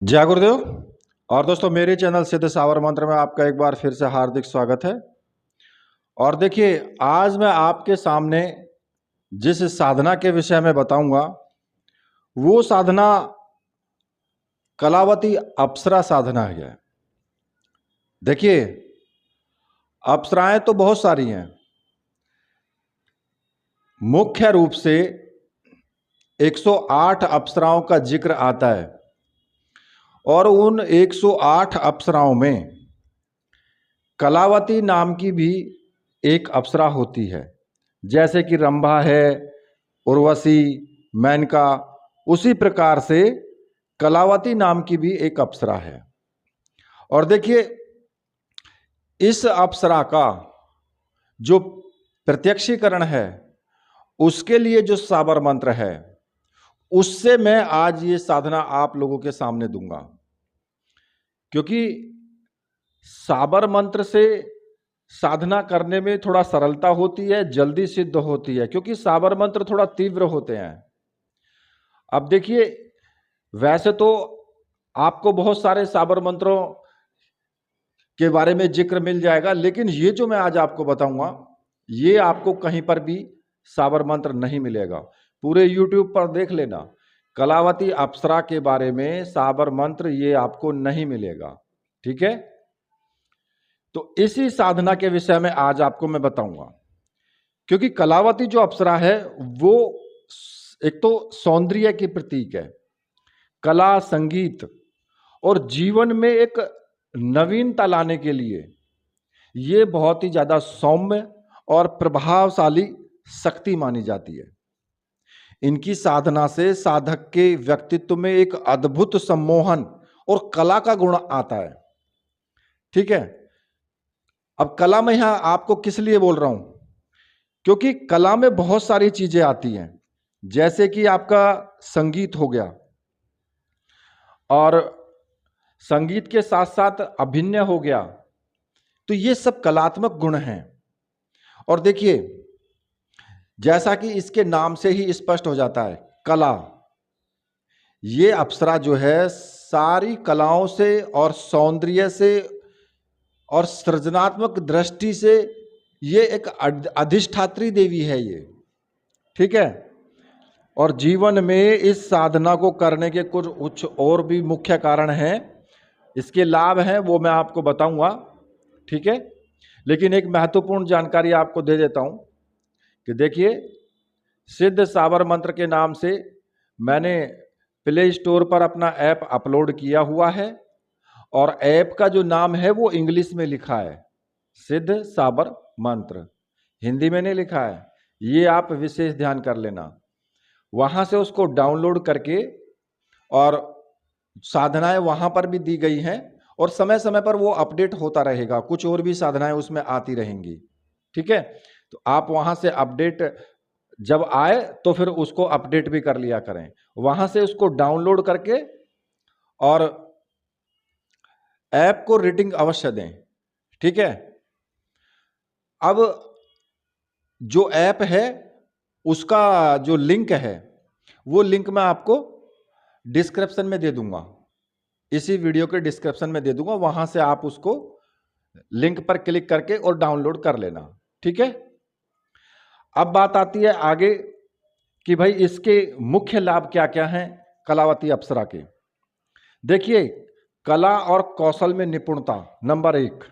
जय गुरुदेव। और दोस्तों, मेरे चैनल सिद्ध सावर मंत्र में आपका एक बार फिर से हार्दिक स्वागत है। और देखिए, आज मैं आपके सामने जिस साधना के विषय में बताऊंगा वो साधना कलावती अप्सरा साधना है। देखिए, अप्सराएं तो बहुत सारी हैं। मुख्य रूप से 108 अप्सराओं का जिक्र आता है और उन 108 अप्सराओं में कलावती नाम की भी एक अप्सरा होती है। जैसे कि रंभा है, उर्वशी, मेनका, उसी प्रकार से कलावती नाम की भी एक अप्सरा है। और देखिए, इस अप्सरा का जो प्रत्यक्षीकरण है, उसके लिए जो साबर मंत्र है, उससे मैं आज ये साधना आप लोगों के सामने दूंगा। क्योंकि साबर मंत्र से साधना करने में थोड़ा सरलता होती है, जल्दी सिद्ध होती है, क्योंकि साबर मंत्र थोड़ा तीव्र होते हैं। अब देखिए, वैसे तो आपको बहुत सारे साबर मंत्रों के बारे में जिक्र मिल जाएगा, लेकिन ये जो मैं आज आपको बताऊंगा, ये आपको कहीं पर भी साबर मंत्र नहीं मिलेगा। पूरे YouTube पर देख लेना, कलावती अप्सरा के बारे में साबर मंत्र ये आपको नहीं मिलेगा। ठीक है, तो इसी साधना के विषय में आज आपको मैं बताऊंगा। क्योंकि कलावती जो अप्सरा है वो एक तो सौंदर्य की प्रतीक है, कला, संगीत और जीवन में एक नवीनता लाने के लिए ये बहुत ही ज्यादा सौम्य और प्रभावशाली शक्ति मानी जाती है। इनकी साधना से साधक के व्यक्तित्व में एक अद्भुत सम्मोहन और कला का गुण आता है। ठीक है, अब कला में यहां आपको किस लिए बोल रहा हूं? क्योंकि कला में बहुत सारी चीजें आती हैं। जैसे कि आपका संगीत हो गया, और संगीत के साथ साथ अभिनय हो गया, तो ये सब कलात्मक गुण हैं। और देखिए, जैसा कि इसके नाम से ही स्पष्ट हो जाता है, कला, ये अप्सरा जो है सारी कलाओं से और सौंदर्य से और सृजनात्मक दृष्टि से ये एक अधिष्ठात्री देवी है ये। ठीक है, और जीवन में इस साधना को करने के कुछ और भी मुख्य कारण हैं, इसके लाभ हैं, वो मैं आपको बताऊंगा। ठीक है, लेकिन एक महत्वपूर्ण जानकारी आपको दे देता हूं कि देखिए, सिद्ध साबर मंत्र के नाम से मैंने प्ले स्टोर पर अपना ऐप अपलोड किया हुआ है, और ऐप का जो नाम है वो इंग्लिश में लिखा है, सिद्ध साबर मंत्र, हिंदी में नहीं लिखा है। ये आप विशेष ध्यान कर लेना। वहां से उसको डाउनलोड करके, और साधनाएं वहां पर भी दी गई हैं, और समय समय पर वो अपडेट होता रहेगा, कुछ और भी साधनाएं उसमें आती रहेंगी। ठीक है, तो आप वहां से अपडेट जब आए तो फिर उसको अपडेट भी कर लिया करें। वहां से उसको डाउनलोड करके और ऐप को रेटिंग अवश्य दें। ठीक है, अब जो ऐप है उसका जो लिंक है, वो लिंक मैं आपको डिस्क्रिप्शन में दे दूंगा, इसी वीडियो के डिस्क्रिप्शन में दे दूंगा। वहां से आप उसको लिंक पर क्लिक करके और डाउनलोड कर लेना। ठीक है, अब बात आती है आगे कि भाई इसके मुख्य लाभ क्या क्या हैं कलावती अप्सरा के। देखिए, कला और कौशल में निपुणता नंबर 1।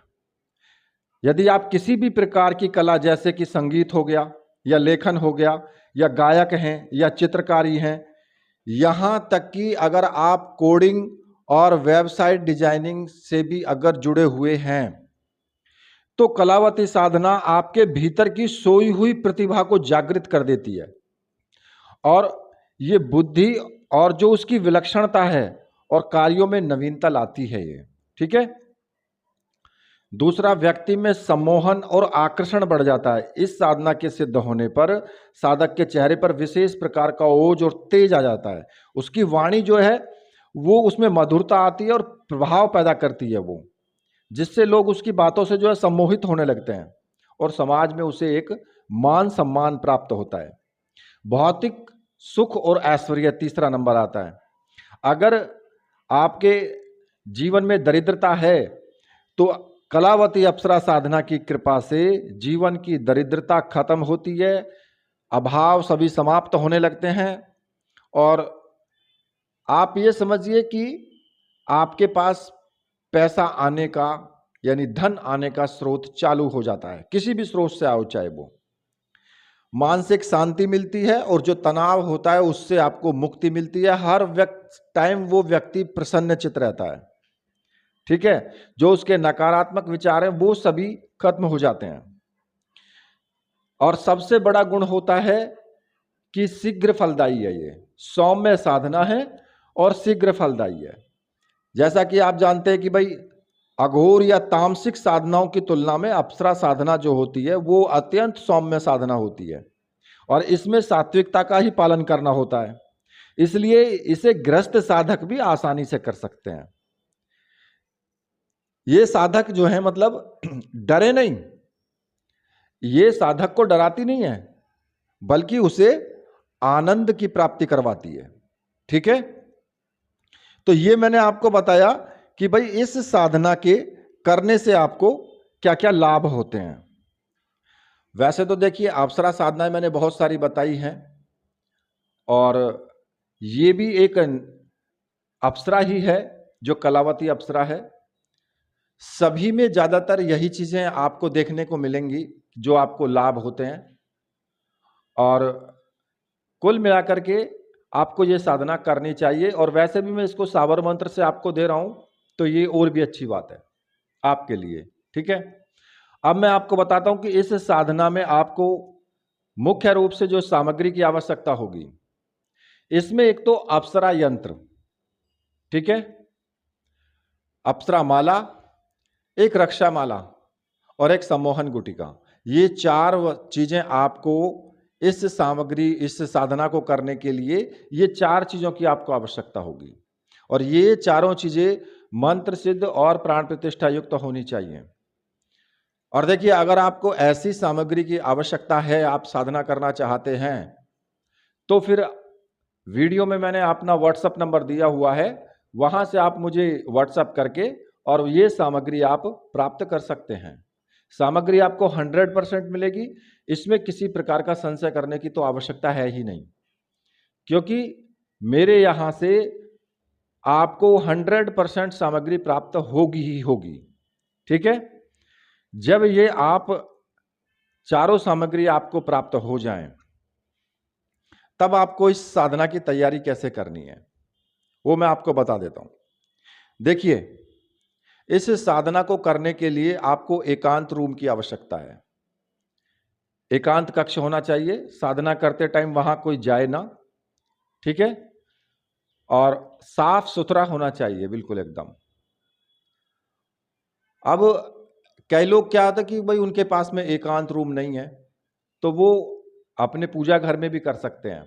यदि आप किसी भी प्रकार की कला, जैसे कि संगीत हो गया या लेखन हो गया या गायक हैं या चित्रकारी हैं, यहां तक कि अगर आप कोडिंग और वेबसाइट डिजाइनिंग से भी अगर जुड़े हुए हैं, तो कलावती साधना आपके भीतर की सोई हुई प्रतिभा को जागृत कर देती है, और ये बुद्धि और जो उसकी विलक्षणता है और कार्यों में नवीनता लाती है ये। ठीक है, दूसरा, व्यक्ति में सम्मोहन और आकर्षण बढ़ जाता है। इस साधना के सिद्ध होने पर साधक के चेहरे पर विशेष प्रकार का ओज और तेज आ जाता है। उसकी वाणी जो है वो, उसमें मधुरता आती है और प्रभाव पैदा करती है वो, जिससे लोग उसकी बातों से जो है सम्मोहित होने लगते हैं, और समाज में उसे एक मान सम्मान प्राप्त होता है। भौतिक सुख और ऐश्वर्य तीसरा नंबर आता है। अगर आपके जीवन में दरिद्रता है तो कलावती अप्सरा साधना की कृपा से जीवन की दरिद्रता खत्म होती है, अभाव सभी समाप्त होने लगते हैं और आप ये समझिए कि आपके पास पैसा आने का यानी धन आने का स्रोत चालू हो जाता है, किसी भी स्रोत से आओ, चाहे वो मानसिक शांति मिलती है और जो तनाव होता है उससे आपको मुक्ति मिलती है। हर टाइम वो व्यक्ति प्रसन्नचित्त रहता है, ठीक है। जो उसके नकारात्मक विचार हैं वो सभी खत्म हो जाते हैं और सबसे बड़ा गुण होता है कि शीघ्र फलदायी है। ये सौम्य साधना है और शीघ्र फलदायी है। जैसा कि आप जानते हैं कि भाई अघोर या तामसिक साधनाओं की तुलना में अप्सरा साधना जो होती है वो अत्यंत सौम्य साधना होती है और इसमें सात्विकता का ही पालन करना होता है, इसलिए इसे गृहस्थ साधक भी आसानी से कर सकते हैं। ये साधक जो है मतलब डरे नहीं, ये साधक को डराती नहीं है बल्कि उसे आनंद की प्राप्ति करवाती है, ठीक है। तो ये मैंने आपको बताया कि भाई इस साधना के करने से आपको क्या क्या लाभ होते हैं। वैसे तो देखिए अप्सरा साधनाएं मैंने बहुत सारी बताई हैं और ये भी एक अप्सरा ही है जो कलावती अप्सरा है। सभी में ज्यादातर यही चीजें आपको देखने को मिलेंगी जो आपको लाभ होते हैं और कुल मिलाकर के आपको ये साधना करनी चाहिए। और वैसे भी मैं इसको साबर मंत्र से आपको दे रहा हूं तो ये और भी अच्छी बात है आपके लिए, ठीक है। अब मैं आपको बताता हूं कि इस साधना में आपको मुख्य रूप से जो सामग्री की आवश्यकता होगी, इसमें एक तो अप्सरा यंत्र, ठीक है, अप्सरा माला, एक रक्षा माला और एक सम्मोहन गुटिका। ये चार चीजें आपको इस सामग्री, इस साधना को करने के लिए ये चार चीजों की आपको आवश्यकता होगी और ये चारों चीजें मंत्र सिद्ध और प्राण प्रतिष्ठा युक्त होनी चाहिए। और देखिए अगर आपको ऐसी सामग्री की आवश्यकता है, आप साधना करना चाहते हैं, तो फिर वीडियो में मैंने अपना व्हाट्सएप नंबर दिया हुआ है, वहां से आप मुझे व्हाट्सएप करके और ये सामग्री आप प्राप्त कर सकते हैं। सामग्री आपको 100% मिलेगी, इसमें किसी प्रकार का संशय करने की तो आवश्यकता है ही नहीं, क्योंकि मेरे यहां से आपको 100% सामग्री प्राप्त होगी ही होगी, ठीक है। जब ये आप चारों सामग्री आपको प्राप्त हो जाएं, तब आपको इस साधना की तैयारी कैसे करनी है वो मैं आपको बता देता हूं। देखिए इस साधना को करने के लिए आपको एकांत रूम की आवश्यकता है, एकांत कक्ष होना चाहिए, साधना करते टाइम वहां कोई जाए ना, ठीक है, और साफ सुथरा होना चाहिए बिल्कुल एकदम। अब कई लोग क्या होता कि भाई उनके पास में एकांत रूम नहीं है तो वो अपने पूजा घर में भी कर सकते हैं,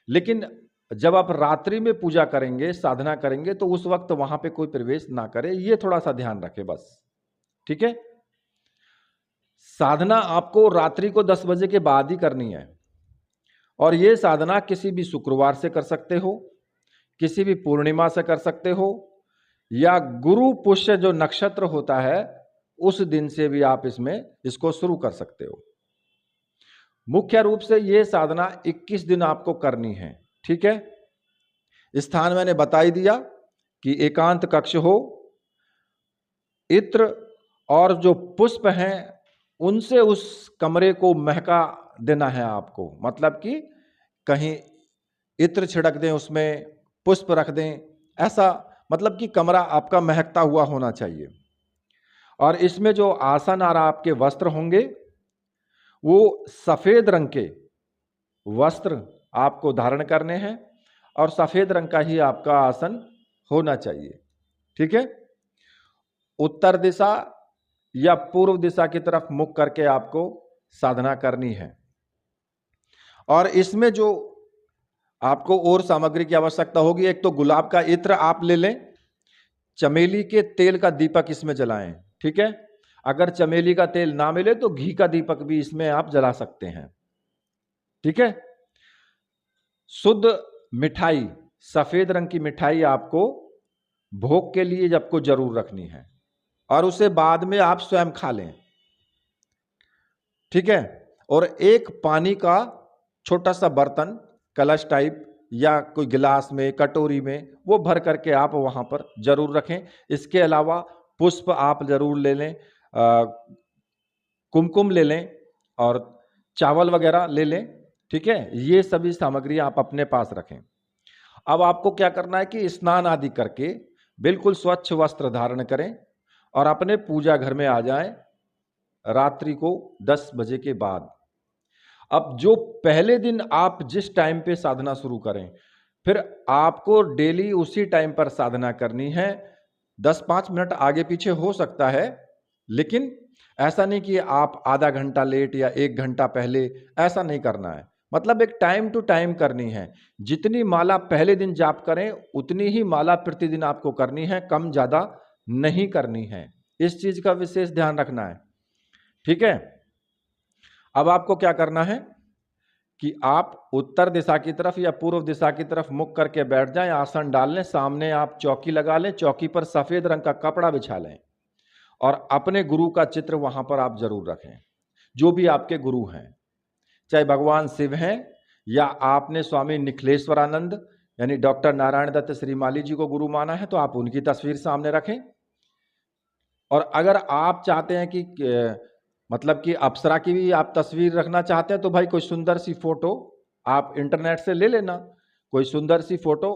लेकिन जब आप रात्रि में पूजा करेंगे, साधना करेंगे, तो उस वक्त वहां पे कोई प्रवेश ना करे, ये थोड़ा सा ध्यान रखें बस, ठीक है। साधना आपको रात्रि को 10 बजे के बाद ही करनी है और ये साधना किसी भी शुक्रवार से कर सकते हो, किसी भी पूर्णिमा से कर सकते हो, या गुरु पुष्य जो नक्षत्र होता है उस दिन से भी आप इसको शुरू कर सकते हो। मुख्य रूप से ये साधना 21 दिन आपको करनी है, ठीक है। स्थान मैंने बता ही दिया कि एकांत कक्ष हो, इत्र और जो पुष्प हैं उनसे उस कमरे को महका देना है आपको, मतलब कि कहीं इत्र छिड़क दें, उसमें पुष्प रख दें, ऐसा मतलब कि कमरा आपका महकता हुआ होना चाहिए। और इसमें जो आसन और आपके वस्त्र होंगे वो सफेद रंग के वस्त्र आपको धारण करने हैं और सफेद रंग का ही आपका आसन होना चाहिए, ठीक है। उत्तर दिशा या पूर्व दिशा की तरफ मुख करके आपको साधना करनी है। और इसमें जो आपको और सामग्री की आवश्यकता होगी, एक तो गुलाब का इत्र आप ले लें, चमेली के तेल का दीपक इसमें जलाएं, ठीक है। अगर चमेली का तेल ना मिले तो घी का दीपक भी इसमें आप जला सकते हैं, ठीक है। शुद्ध मिठाई, सफेद रंग की मिठाई आपको भोग के लिए आपको जरूर रखनी है, और उसे बाद में आप स्वयं खा लें। ठीक है। और एक पानी का छोटा सा बर्तन, कलश टाइप या कोई गिलास में, कटोरी में, वो भर करके आप वहां पर जरूर रखें। इसके अलावा पुष्प आप जरूर ले लें, कुमकुम ले लें और चावल वगैरह ले लें। ठीक है, ये सभी सामग्री आप अपने पास रखें। अब आपको क्या करना है कि स्नान आदि करके बिल्कुल स्वच्छ वस्त्र धारण करें और अपने पूजा घर में आ जाएं रात्रि को 10 बजे के बाद। अब जो पहले दिन आप जिस टाइम पे साधना शुरू करें, फिर आपको डेली उसी टाइम पर साधना करनी है। 10-5 मिनट आगे पीछे हो सकता है, लेकिन ऐसा नहीं कि आप आधा घंटा लेट या 1 घंटा पहले, ऐसा नहीं करना है। मतलब एक टाइम टू टाइम करनी है। जितनी माला पहले दिन जाप करें, उतनी ही माला प्रतिदिन आपको करनी है, कम ज्यादा नहीं करनी है। इस चीज का विशेष ध्यान रखना है। ठीक है। अब आपको क्या करना है कि आप उत्तर दिशा की तरफ या पूर्व दिशा की तरफ मुख करके बैठ जाएं, आसन डाल लें, सामने आप चौकी लगा लें, चौकी पर सफेद रंग का कपड़ा बिछा लें और अपने गुरु का चित्र वहां पर आप जरूर रखें। जो भी आपके गुरु हैं, चाहे भगवान शिव हैं या आपने स्वामी निखिलेश्वरानंद यानी डॉक्टर नारायण दत्त श्रीमाली जी को गुरु माना है, तो आप उनकी तस्वीर सामने रखें। और अगर आप चाहते हैं कि मतलब कि अप्सरा की भी आप तस्वीर रखना चाहते हैं, तो भाई कोई सुंदर सी फोटो आप इंटरनेट से ले लेना, कोई सुंदर सी फोटो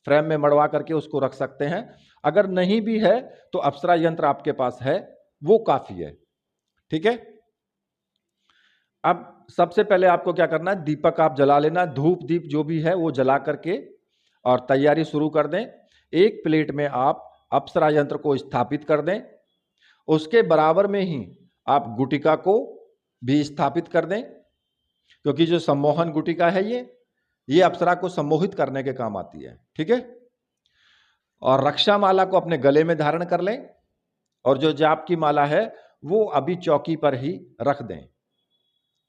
फ्रेम में मड़वा करके उसको रख सकते हैं। अगर नहीं भी है तो अप्सरा यंत्र आपके पास है, वो काफी है। ठीक है। अब सबसे पहले आपको क्या करना है, दीपक आप जला लेना, धूप दीप जो भी है वो जला करके और तैयारी शुरू कर दें। एक प्लेट में आप अप्सरा यंत्र को स्थापित कर दें, उसके बराबर में ही आप गुटिका को भी स्थापित कर दें, क्योंकि जो सम्मोहन गुटिका है ये अप्सरा को सम्मोहित करने के काम आती है। ठीक है। और रक्षा माला को अपने गले में धारण कर लें और जो जाप की माला है वो अभी चौकी पर ही रख दें।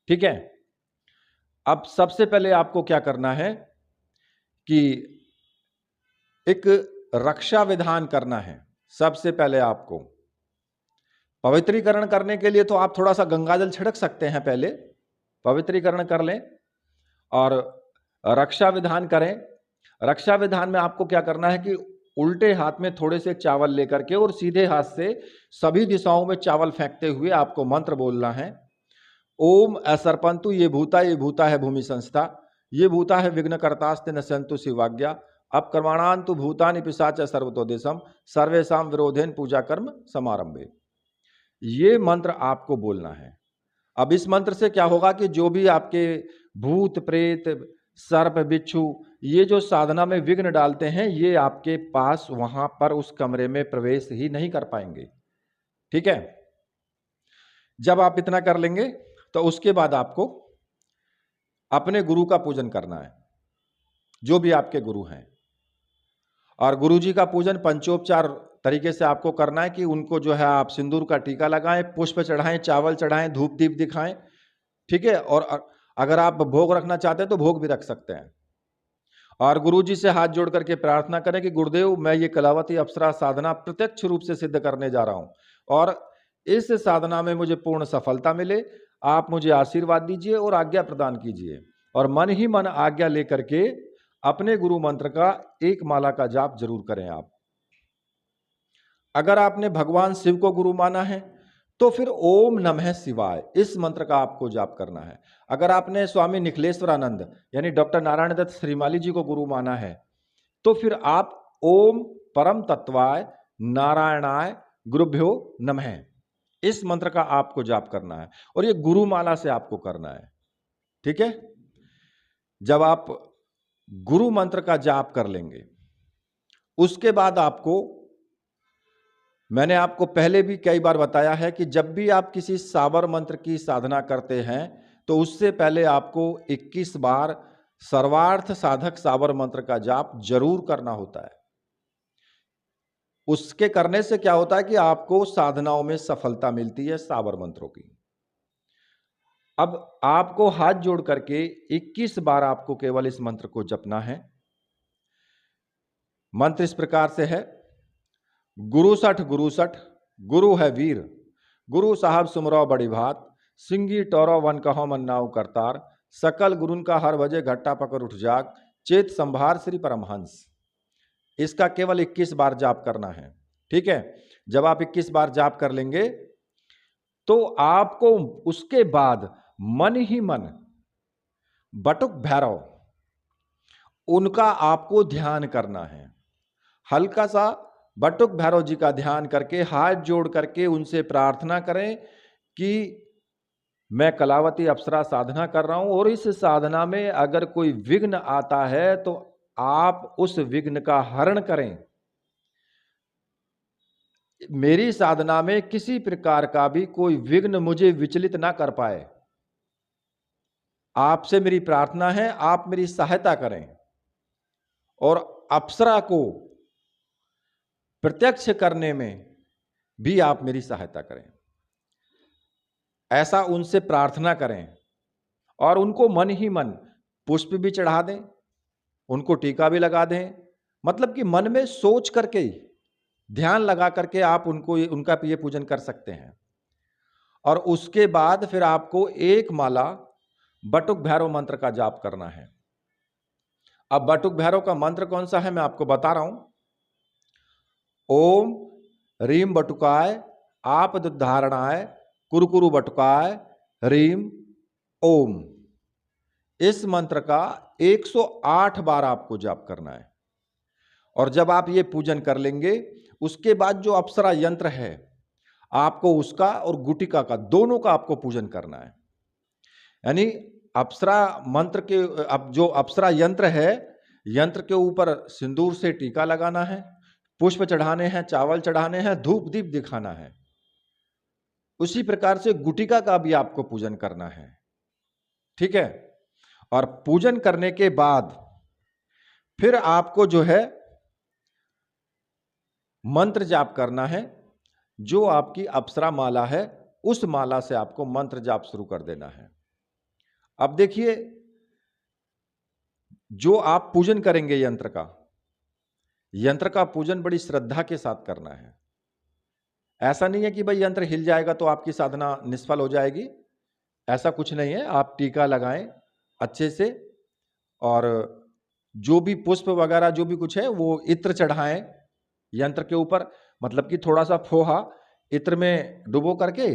ठीक है। अब सबसे पहले आपको क्या करना है कि एक रक्षा विधान करना है। सबसे पहले आपको पवित्रीकरण करने के लिए तो आप थोड़ा सा गंगाजल छिड़क सकते हैं, पहले पवित्रीकरण कर लें और रक्षा विधान करें। रक्षा विधान में आपको क्या करना है कि उल्टे हाथ में थोड़े से चावल लेकर के और सीधे हाथ से सभी दिशाओं में चावल फेंकते हुए आपको मंत्र बोलना है। ओम असर्पंतु ये भूता है भूमि संस्था, ये भूता है विघ्न कर्तास्ते न संतु शिवाज्ञा, अब कर्माणांतु भूतानि पिशाच सर्वतो देशम सर्वेशम विरोधेन पूजा कर्म समारंभे। ये मंत्र आपको बोलना है। अब इस मंत्र से क्या होगा कि जो भी आपके भूत प्रेत सर्प बिच्छू ये जो साधना में विघ्न डालते हैं, ये आपके पास वहां पर उस कमरे में प्रवेश ही नहीं कर पाएंगे। ठीक है। जब आप इतना कर लेंगे तो उसके बाद आपको अपने गुरु का पूजन करना है, जो भी आपके गुरु हैं। और गुरु जी का पूजन पंचोपचार तरीके से आपको करना है कि उनको जो है आप सिंदूर का टीका लगाएं, पुष्प चढ़ाएं, चावल चढ़ाएं, धूप दीप दिखाएं। ठीक है। और अगर आप भोग रखना चाहते हैं तो भोग भी रख सकते हैं। और गुरु जी से हाथ जोड़ करके प्रार्थना करें कि गुरुदेव, मैं ये कलावती अप्सरा साधना प्रत्यक्ष रूप से सिद्ध करने जा रहा हूं और इस साधना में मुझे पूर्ण सफलता मिले। आप मुझे आशीर्वाद दीजिए और आज्ञा प्रदान कीजिए। और मन ही मन आज्ञा लेकर के अपने गुरु मंत्र का एक माला का जाप जरूर करें आप। अगर आपने भगवान शिव को गुरु माना है तो फिर ओम नमः शिवाय इस मंत्र का आपको जाप करना है। अगर आपने स्वामी निखिलेश्वरानंद यानी डॉक्टर नारायण दत्त श्रीमाली जी को गुरु माना है तो फिर आप ओम परम तत्वाय नारायणाय गुरुभ्यो नमः इस मंत्र का आपको जाप करना है और ये गुरु माला से आपको करना है। ठीक है। जब आप गुरु मंत्र का जाप कर लेंगे, उसके बाद आपको, मैंने आपको पहले भी कई बार बताया है कि जब भी आप किसी साबर मंत्र की साधना करते हैं तो उससे पहले आपको 21 बार सर्वार्थ साधक साबर मंत्र का जाप जरूर करना होता है। उसके करने से क्या होता है कि आपको साधनाओं में सफलता मिलती है साबर मंत्रों की। अब आपको हाथ जोड़ करके 21 बार आपको केवल इस मंत्र को जपना है। मंत्र इस प्रकार से है, गुरु सठ गुरु सठ, गुरु है वीर, गुरु साहब सुमरो बड़ी भात, सिंगी टोरो वन कहो मन नाव करतार, सकल गुरुन का हर बजे घट्टा पकड़ उठ जाग, चेत संभार श्री परमहंस। इसका केवल 21 बार जाप करना है। ठीक है, जब आप 21 बार जाप कर लेंगे तो आपको उसके बाद मन ही मन बटुक भैरव उनका आपको ध्यान करना है। हल्का सा बटुक भैरव जी का ध्यान करके हाथ जोड़ करके उनसे प्रार्थना करें कि मैं कलावती अप्सरा साधना कर रहा हूं और इस साधना में अगर कोई विघ्न आता है तो आप उस विघ्न का हरण करें। मेरी साधना में किसी प्रकार का भी कोई विघ्न मुझे विचलित ना कर पाए। आपसे मेरी प्रार्थना है, आप मेरी सहायता करें और अप्सरा को प्रत्यक्ष करने में भी आप मेरी सहायता करें। ऐसा उनसे प्रार्थना करें और उनको मन ही मन पुष्प भी चढ़ा दें, उनको टीका भी लगा दें। मतलब कि मन में सोच करके ध्यान लगा करके आप उनको उनका ये पूजन कर सकते हैं। और उसके बाद फिर आपको एक माला बटुक भैरव मंत्र का जाप करना है। अब बटुक भैरव का मंत्र कौन सा है मैं आपको बता रहा हूं। ओम रीम बटुकाय आपदुद्धारणाय कुरकुरु बटुकाय रीम ओम। इस मंत्र का 108 बार आपको जाप करना है। और जब आप ये पूजन कर लेंगे उसके बाद जो अप्सरा यंत्र है आपको उसका और गुटिका का दोनों का आपको पूजन करना है। यानी अप्सरा मंत्र के अब जो अप्सरा यंत्र है, यंत्र के ऊपर सिंदूर से टीका लगाना है, पुष्प चढ़ाने हैं, चावल चढ़ाने हैं, धूप दीप दिखाना है। उसी प्रकार से गुटिका का भी आपको पूजन करना है। ठीक है, और पूजन करने के बाद फिर आपको जो है मंत्र जाप करना है। जो आपकी अप्सरा माला है उस माला से आपको मंत्र जाप शुरू कर देना है। अब देखिए, जो आप पूजन करेंगे यंत्र का पूजन बड़ी श्रद्धा के साथ करना है। ऐसा नहीं है कि भाई यंत्र हिल जाएगा तो आपकी साधना निष्फल हो जाएगी, ऐसा कुछ नहीं है। आप टीका लगाएं अच्छे से और जो भी पुष्प वगैरह जो भी कुछ है वो इत्र चढ़ाएं यंत्र के ऊपर। मतलब कि थोड़ा सा फोहा इत्र में डुबो करके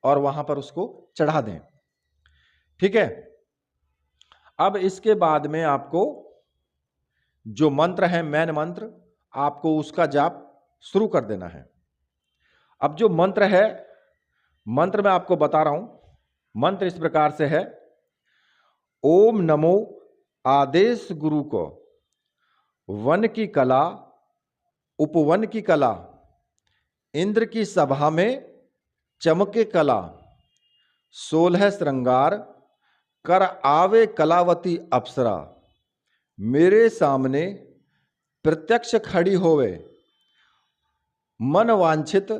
और वहां पर उसको चढ़ा दें। ठीक है, अब इसके बाद में आपको जो मंत्र है मेन मंत्र, आपको उसका जाप शुरू कर देना है। अब जो मंत्र है, मंत्र मैं आपको बता रहा हूं। मंत्र इस प्रकार से है। ओम नमो आदेश गुरु को, वन की कला उपवन की कला, इंद्र की सभा में चमके कला, 16 श्रृंगार कर आवे कलावती अप्सरा, मेरे सामने प्रत्यक्ष खड़ी होवे, मन वांछित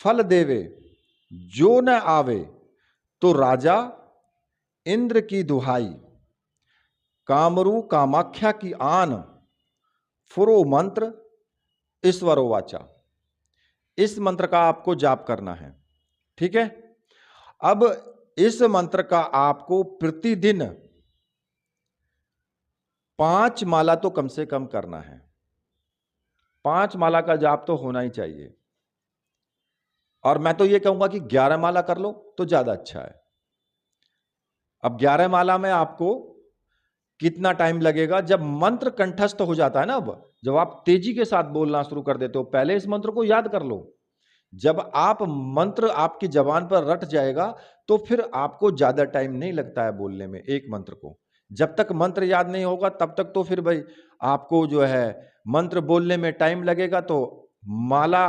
फल देवे, जो न आवे तो राजा इंद्र की दुहाई, कामरू कामाख्या की आन, फुरो मंत्र ईश्वरो वाचा। इस मंत्र का आपको जाप करना है। ठीक है, अब इस मंत्र का आपको प्रतिदिन 5 माला तो कम से कम करना है। 5 माला का जाप तो होना ही चाहिए। और मैं तो ये कहूंगा कि 11 माला कर लो तो ज्यादा अच्छा है। अब 11 माला में आपको कितना टाइम लगेगा? जब मंत्र कंठस्थ हो जाता है ना, अब जब आप तेजी के साथ बोलना शुरू कर देते हो, पहले इस मंत्र को याद कर लो। जब आप मंत्र आपकी जबान पर रट जाएगा तो फिर आपको ज्यादा टाइम नहीं लगता है बोलने में एक मंत्र को। जब तक मंत्र याद नहीं होगा तब तक तो फिर भाई आपको जो है मंत्र बोलने में टाइम लगेगा, तो माला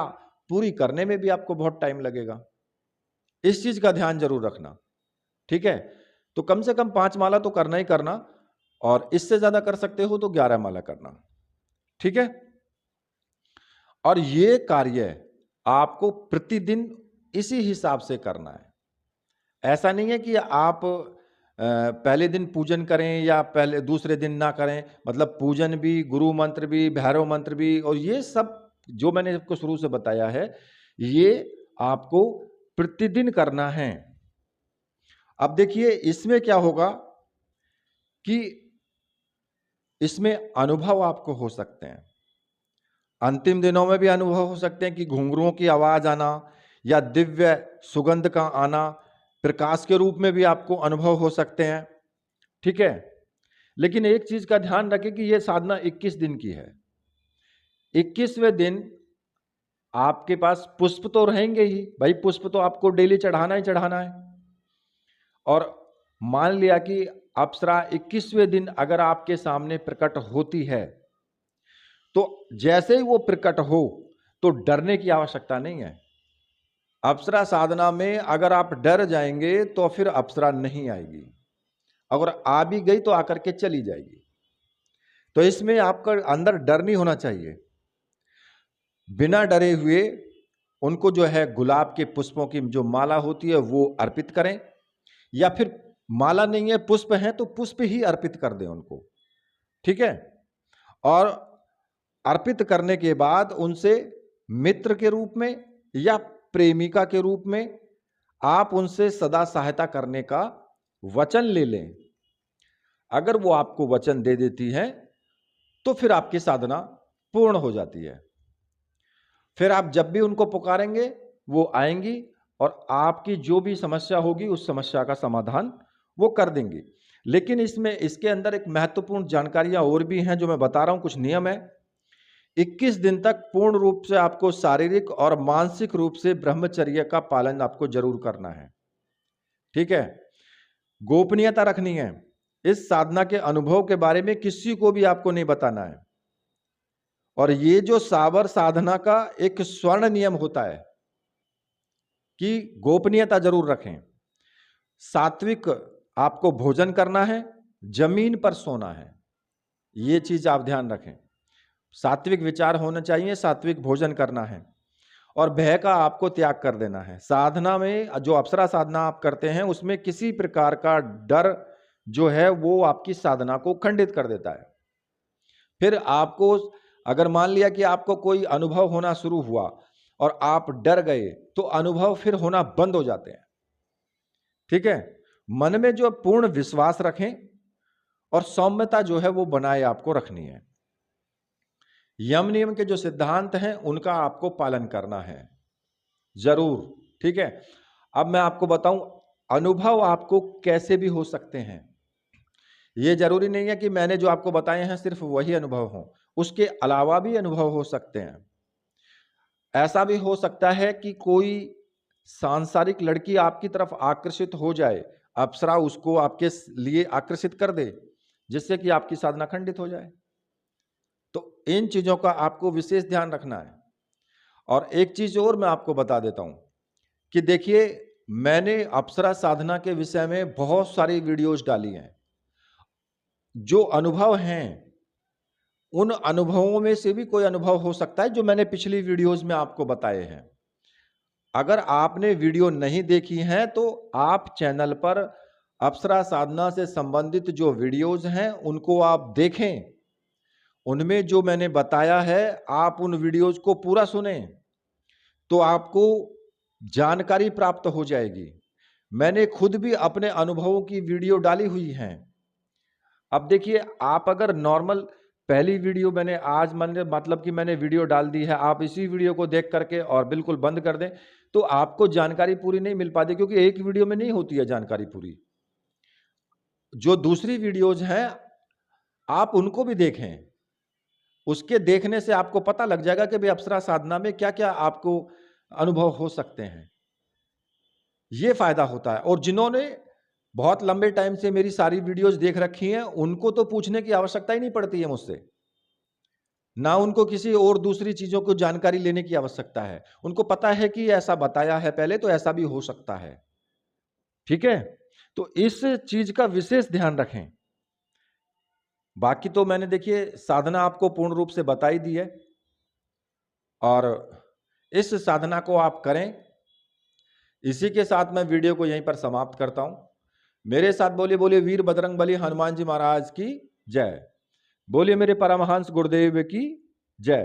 पूरी करने में भी आपको बहुत टाइम लगेगा। इस चीज का ध्यान जरूर रखना। ठीक है, तो कम से कम 5 माला तो करना ही करना, और इससे ज्यादा कर सकते हो तो 11 माला करना। ठीक है, और ये कार्य आपको प्रतिदिन इसी हिसाब से करना है। ऐसा नहीं है कि आप पहले दिन पूजन करें या पहले दूसरे दिन ना करें। मतलब पूजन भी, गुरु मंत्र भी, भैरव मंत्र भी, और ये सब जो मैंने आपको शुरू से बताया है, ये आपको प्रतिदिन करना है। अब देखिए इसमें क्या होगा कि इसमें अनुभव आपको हो सकते हैं, अंतिम दिनों में भी अनुभव हो सकते हैं कि घुंघरुओं की आवाज आना या दिव्य सुगंध का आना, प्रकाश के रूप में भी आपको अनुभव हो सकते हैं। ठीक है, लेकिन एक चीज का ध्यान रखें कि यह साधना 21 दिन की है। 21वें दिन आपके पास पुष्प तो रहेंगे ही, भाई पुष्प तो आपको डेली चढ़ाना ही चढ़ाना है। और मान लिया कि अप्सरा 21वें दिन अगर आपके सामने प्रकट होती है, तो जैसे ही वो प्रकट हो तो डरने की आवश्यकता नहीं है। अप्सरा साधना में अगर आप डर जाएंगे तो फिर अप्सरा नहीं आएगी, अगर आ भी गई तो आकर के चली जाएगी। तो इसमें आपका अंदर डर नहीं होना चाहिए। बिना डरे हुए उनको जो है गुलाब के पुष्पों की जो माला होती है वो अर्पित करें, या फिर माला नहीं है पुष्प है तो पुष्प ही अर्पित कर दें उनको। ठीक है, और अर्पित करने के बाद उनसे मित्र के रूप में या प्रेमिका के रूप में आप उनसे सदा सहायता करने का वचन ले लें। अगर वो आपको वचन दे देती है तो फिर आपकी साधना पूर्ण हो जाती है। फिर आप जब भी उनको पुकारेंगे वो आएंगी और आपकी जो भी समस्या होगी उस समस्या का समाधान वो कर देंगी। लेकिन इसमें इसके अंदर एक महत्वपूर्ण जानकारियां और भी हैं जो मैं बता रहा हूं, कुछ नियम है। 21 दिन तक पूर्ण रूप से आपको शारीरिक और मानसिक रूप से ब्रह्मचर्य का पालन आपको जरूर करना है। ठीक है, गोपनीयता रखनी है। इस साधना के अनुभव के बारे में किसी को भी आपको नहीं बताना है। और ये जो साबर साधना का एक स्वर्ण नियम होता है कि गोपनीयता जरूर रखें। सात्विक आपको भोजन करना है, जमीन पर सोना है, ये चीज आप ध्यान रखें। सात्विक विचार होना चाहिए, सात्विक भोजन करना है और भय का आपको त्याग कर देना है। साधना में जो अप्सरा साधना आप करते हैं उसमें किसी प्रकार का डर जो है वो आपकी साधना को खंडित कर देता है। फिर आपको अगर मान लिया कि आपको कोई अनुभव होना शुरू हुआ और आप डर गए तो अनुभव फिर होना बंद हो जाते हैं। ठीक है, मन में जो पूर्ण विश्वास रखें और सौम्यता जो है वो बनाए आपको रखनी है। यम नियम के जो सिद्धांत हैं उनका आपको पालन करना है जरूर। ठीक है, अब मैं आपको बताऊं अनुभव आपको कैसे भी हो सकते हैं। ये जरूरी नहीं है कि मैंने जो आपको बताए हैं सिर्फ वही अनुभव हो, उसके अलावा भी अनुभव हो सकते हैं। ऐसा भी हो सकता है कि कोई सांसारिक लड़की आपकी तरफ आकर्षित हो जाए, अप्सरा उसको आपके लिए आकर्षित कर दे जिससे कि आपकी साधना खंडित हो जाए। तो इन चीजों का आपको विशेष ध्यान रखना है। और एक चीज और मैं आपको बता देता हूं कि देखिए मैंने अप्सरा साधना के विषय में बहुत सारी वीडियोज डाली हैं। जो अनुभव हैं उन अनुभवों में से भी कोई अनुभव हो सकता है जो मैंने पिछली वीडियोज में आपको बताए हैं। अगर आपने वीडियो नहीं देखी हैं तो आप चैनल पर अप्सरा साधना से संबंधित जो वीडियोज हैं उनको आप देखें। उनमें जो मैंने बताया है आप उन वीडियोज को पूरा सुने तो आपको जानकारी प्राप्त हो जाएगी। मैंने खुद भी अपने अनुभवों की वीडियो डाली हुई हैं। अब देखिए आप अगर नॉर्मल पहली वीडियो मैंने आज मतलब कि मैंने वीडियो डाल दी है, आप इसी वीडियो को देख करके और बिल्कुल बंद कर दें तो आपको जानकारी पूरी नहीं मिल पाती, क्योंकि एक वीडियो में नहीं होती है जानकारी पूरी। जो दूसरी वीडियोज हैं आप उनको भी देखें, उसके देखने से आपको पता लग जाएगा कि भाई अप्सरा साधना में क्या क्या आपको अनुभव हो सकते हैं। ये फायदा होता है। और जिन्होंने बहुत लंबे टाइम से मेरी सारी वीडियोस देख रखी हैं उनको तो पूछने की आवश्यकता ही नहीं पड़ती है मुझसे, ना उनको किसी और दूसरी चीजों को जानकारी लेने की आवश्यकता है। उनको पता है कि ऐसा बताया है पहले तो ऐसा भी हो सकता है। ठीक है, तो इस चीज का विशेष ध्यान रखें। बाकी तो मैंने देखिए साधना आपको पूर्ण रूप से बताई दी है और इस साधना को आप करें। इसी के साथ मैं वीडियो को यहीं पर समाप्त करता हूं। मेरे साथ बोलिए बोलिए वीर बजरंगबली हनुमान जी महाराज की जय। बोलिए मेरे परमहंस गुरुदेव की जय।